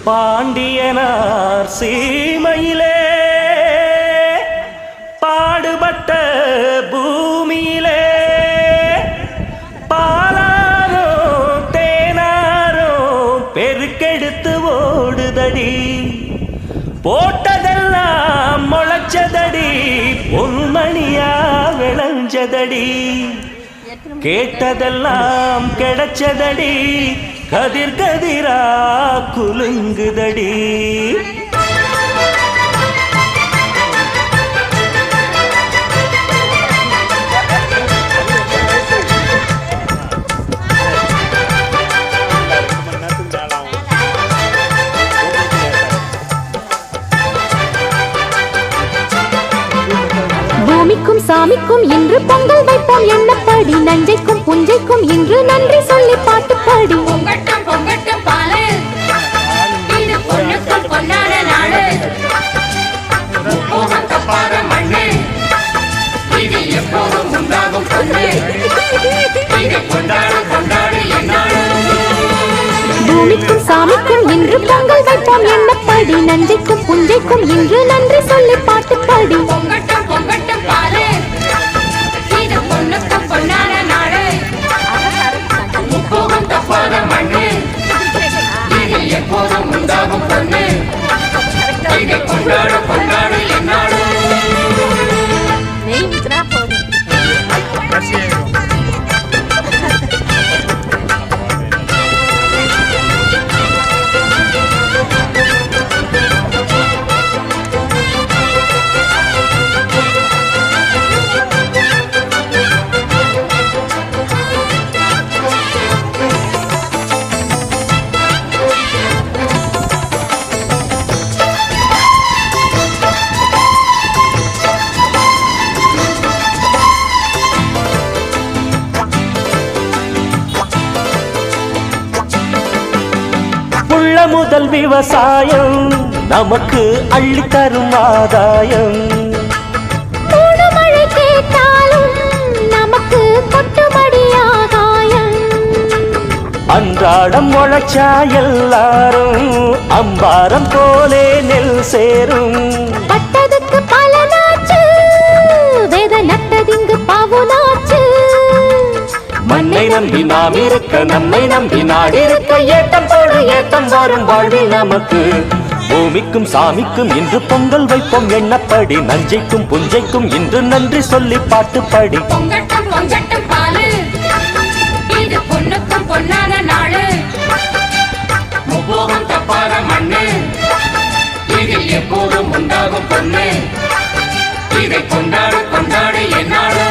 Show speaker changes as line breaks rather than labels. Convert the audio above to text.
பாண்டியனார் சீமையிலே பாடுபட்ட பூமியிலே பாலாரோ தேனாரோ பெருக்கெடுத்து ஓடுதடி, போட்டதெல்லாம் முளைச்சதடி, பொன்மணியா விளைஞ்சதடி, கேட்டதெல்லாம் கிடைச்சதடி, கதிர் கதிரா குலுங்குதடி.
பூமிக்கும் சாமிக்கும் இன்று பொங்கல் வைப்போம் எண்ணப்படி, நஞ்சைக்கும் புஞ்சைக்கும் இன்று நன்றி சொல்லி பாட்டு பாடி.
பொங்கட்டும் பொங்கட்டும் பாலு, இது பொண்ணுக்கும் பொன்னான நாடு, முப்போகம் தப்பாத மண்ணு, இது எப்போதும் உண்டாகும் பொண்ணு, இதை கொண்டாடு கொண்டாடு என்னாடு.
பூமிக்கும் சாமிக்கும் இன்று பொங்கல் வைப்போம் எண்ணப்படி, நஞ்சைக்கும் புஞ்சைக்கும் இன்று நன்றி சொல்லி பாட்டு பாடி.
பொங்கட்டும் பொங்கட்டும் பாலு, இது பொண்ணுக்கும் பொன்னான நாடு, முப்போகம் தப்பாத மண்ணு, இது எப்போதும் உண்டாகும் பொண்ணு, இதை கொண்டாடு கொண்டாடு என்னாடு.
முதல் விவசாயம் நமக்கு அள்ளித்தரும் ஆதாயம்,
மூணு மழை கேட்டாலும் நமக்கு கொட்டுமடி ஆகாயம்,
அன்றாடம் முளைச்சா எல்லாரும் அம்பாரம் போலே நெல் சேரும்,
பட்டதுக்கு பலனாச்சு வேத நட்டதிங்கு பாவுனாச்சு,
மண்ணை நம்பி நாம் இருக்க நம்மை நம்பி நாடிருக்க, ஏட்டம் போடு ஏட்டம் வரும் வாழ்வில் நமக்கு. பூமிக்கும் சாமிக்கும் இன்று பொங்கல் வைப்போம் எண்ணப்படி, நஞ்சைக்கும் புஞ்சைக்கும் இன்று நன்றி சொல்லி பாட்டு பாடி.
பொங்கட்டும் பொங்கட்டும் பாலு, இது பொண்ணுக்கும் பொன்னான நாடு, முப்போகம் தப்பாத மண்ணு, இதில் எப்போதும் உண்டாகும் பொண்ணு, இதை கொண்டாடு கொண்டாடு என்னாடு.